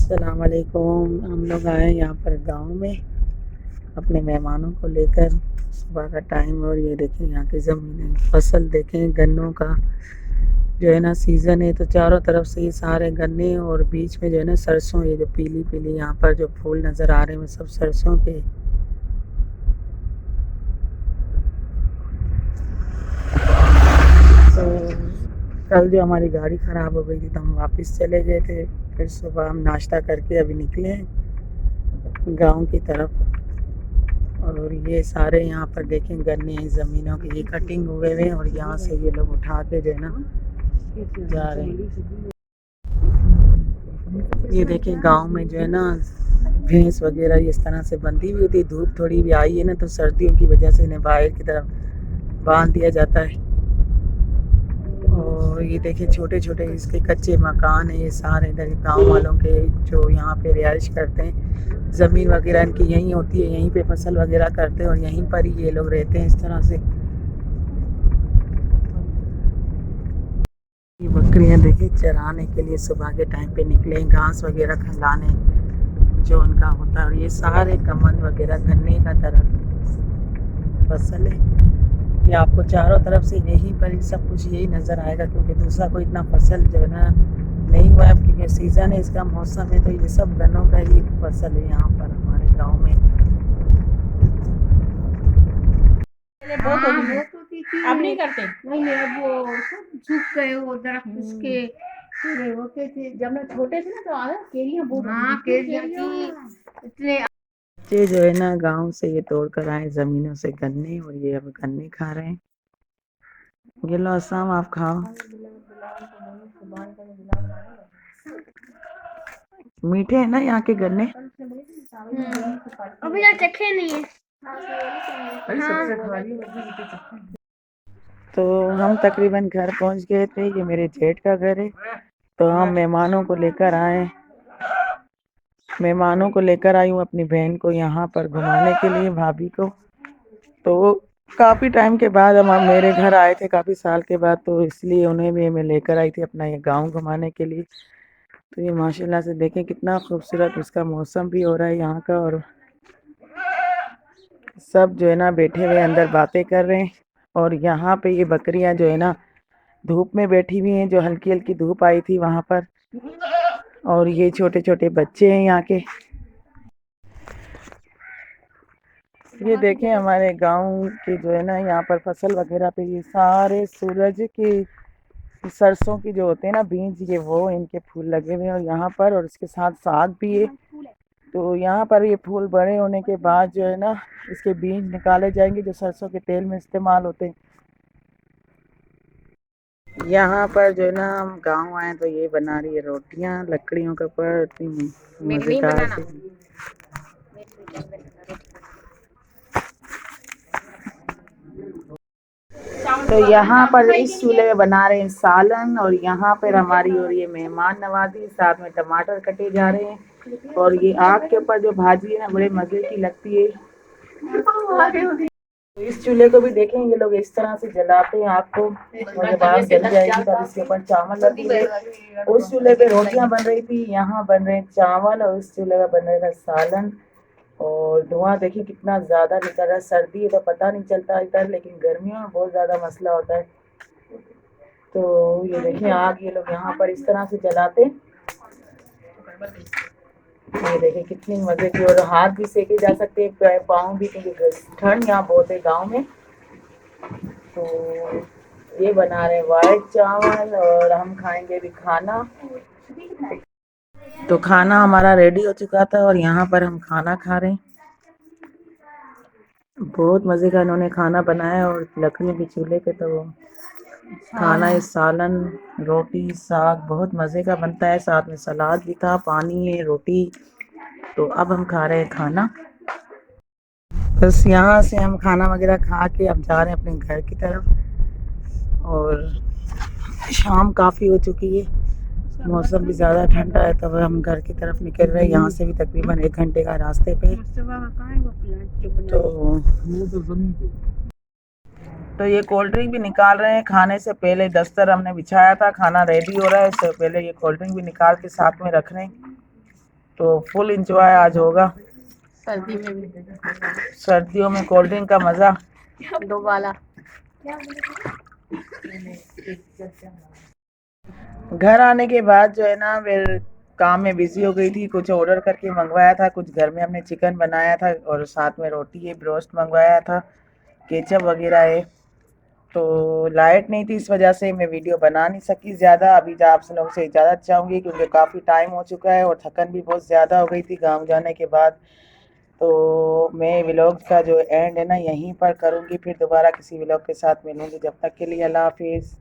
अस्सलाम वालेकुम। हम लोग आए यहाँ पर गांव में अपने मेहमानों को लेकर। सुबह का टाइम और ये देखें यहाँ की ज़मीनें, फसल देखें गन्नों का जो है ना सीज़न है। तो चारों तरफ से ये सारे गन्ने और बीच में जो है ना सरसों, ये जो पीली पीली यहाँ पर जो फूल नज़र आ रहे हैं वो सब सरसों के। तो कल जो हमारी गाड़ी ख़राब हो गई थी तो हम वापस चले गए थे। फिर सुबह हम नाश्ता करके अभी निकले हैं गाँव की तरफ। और ये सारे यहाँ पर देखें गन्ने हैं ज़मीनों के, ये कटिंग हुए हुए हैं और यहाँ से ये लोग उठा के जो है ना जा रहे हैं। ये देखें गांव में जो है ना भैंस वगैरह इस तरह से बंधी हुई होती है। धूप थोड़ी भी आई है ना तो सर्दियों की वजह से इन्हें बाहर की तरफ बांध दिया जाता है। और ये देखें छोटे छोटे इसके कच्चे मकान है, ये सारे इधर गाँव वालों के जो यहाँ पे रिहाइश करते हैं। ज़मीन वगैरह इनकी यहीं होती है, यहीं पे फसल वगैरह करते हैं और यहीं पर ही ये लोग रहते हैं इस तरह से। ये बकरियां देखिए चराने के लिए सुबह के टाइम पे निकले, घास वगैरह खिलाने जो उनका होता है। और ये सारे कमंद वगैरह गन्ने का तरफ फसल है। ये आपको चारों तरफ से यहीं पर सब कुछ यही नज़र आएगा क्योंकि दूसरा कोई इतना फसल जो है ना नहीं हुआ है क्योंकि सीज़न है, इसका मौसम है। तो ये सब गन्नों का ही फसल है यहाँ पर हमारे गाँव में। बहुत होती थी। अब नहीं करते। नहीं नहीं, अब वो सब सूख गए वो दरख्त उसके पूरे होते थे। जब मैं छोटे थे ना तो आया केरियां बहुत। हाँ, केरियां थी इतने। ये जो है ना गांव से ये तोड़ कर आए ज़मीनों से गन्ने और ये अब गन्ने खा रहे हैं। ये लो असम आप खाओ, मीठे हैं ना यहाँ के गन्ने। अभी यार चखे नहीं है। तो हम तकरीबन घर पहुंच गए थे। ये मेरे जेठ का घर है। तो हम मेहमानों को लेकर आए, मेहमानों को लेकर आई हूँ अपनी बहन को यहाँ पर घुमाने के लिए, भाभी को। तो काफ़ी टाइम के बाद हम मेरे घर आए थे, काफ़ी साल के बाद, तो इसलिए उन्हें भी मैं लेकर आई थी अपना ये गांव घुमाने के लिए। तो ये माशाल्लाह से देखें कितना खूबसूरत उसका मौसम भी हो रहा है यहाँ का। और सब जो है ना बैठे हुए अंदर बातें कर रहे हैं। और यहाँ पे ये बकरियां जो है ना धूप में बैठी हुई हैं, जो हल्की हल्की धूप आई थी वहाँ पर। और ये छोटे छोटे बच्चे हैं यहाँ के। ये देखें हमारे गांव के जो है ना यहाँ पर फसल वगैरह पे ये सारे सूरज की सरसों की जो होते हैं ना बीज, ये वो इनके फूल लगे हुए हैं और यहाँ पर। और इसके साथ साग भी है। तो यहाँ पर ये फूल बड़े होने के बाद जो है ना इसके बीज निकाले जाएंगे जो सरसों के तेल में इस्तेमाल होते हैं। यहाँ पर जो है ना हम गांव आए तो ये बना रही है रोटियां लकड़ियों के ऊपर, इतनी मजेदार सी। तो यहाँ पर इस चूल्हे में बना रहे हैं सालन और यहाँ पर हमारी हो रही है मेहमान नवाजी, साथ में टमाटर कटे जा रहे हैं। और ये आग के ऊपर जो भाजी है ना बड़े मजे की लगती है। तो इस चूल्हे को भी देखें ये लोग इस तरह से जलाते हैं आग को और जब आग जल जाएगी तब इसके ऊपर चावल रखेंगे। उस चूल्हे पे रोटियां बन रही थी, यहाँ बन रहे चावल और उस चूल्हे में बन रहा था सालन। और धुआं देखिए कितना ज़्यादा निकल रहा है। सर्दी है तो पता नहीं चलता इधर, लेकिन गर्मियों में बहुत ज़्यादा मसला होता है। तो ये देखिए आग ये लोग यहाँ पर इस तरह से जलाते। ये देखिए कितनी मजे की। और हाथ भी सेके जा सकते हैं, पाँव भी, क्योंकि ठंड यहाँ बहुत है गाँव में। तो ये बना रहे वाइट चावल और हम खाएंगे अभी खाना। तो खाना हमारा रेडी हो चुका था और यहाँ पर हम खाना खा रहे हैं। बहुत मज़े का इन्होंने खाना बनाया और लकड़ियों के चूल्हे पे। तो खाना है सालन रोटी साग बहुत मज़े का बनता है, साथ में सलाद भी था, पानी है, रोटी। तो अब हम खा रहे हैं खाना। बस यहाँ से हम खाना वगैरह खा के अब जा रहे हैं अपने घर की तरफ। और शाम काफ़ी हो चुकी है, मौसम भी ज़्यादा ठंडा है, तब हम घर की तरफ निकल रहे हैं। यहाँ से भी तकरीबन 1 घंटे का रास्ते पे। तो ये कोल्ड ड्रिंक भी निकाल रहे हैं। खाने से पहले दस्तर हमने बिछाया था, खाना रेडी हो रहा है, इससे पहले ये कोल्ड ड्रिंक भी निकाल के साथ में रख रहे हैं। तो फुल इंजॉय आज होगा। सर्दी में भी सर्दियों में कोल्ड ड्रिंक का मज़ा। 2 वाला। घर आने के बाद जो है ना फिर काम में बिजी हो गई थी। कुछ ऑर्डर करके मंगवाया था, कुछ घर में हमने चिकन बनाया था और साथ में रोटी है, ब्रोस्ट मंगवाया था, केचप वगैरह है। तो लाइट नहीं थी, इस वजह से मैं वीडियो बना नहीं सकी ज़्यादा। अभी आप लोगों से इजाज़त चाहूँगी क्योंकि काफ़ी टाइम हो चुका है और थकन भी बहुत ज़्यादा हो गई थी गाँव जाने के बाद। तो मैं व्लॉग का जो एंड है ना यहीं पर करूँगी, फिर दोबारा किसी व्लॉग के साथ मिलूँगी। जब तक के लिए अल्लाह हाफिज़।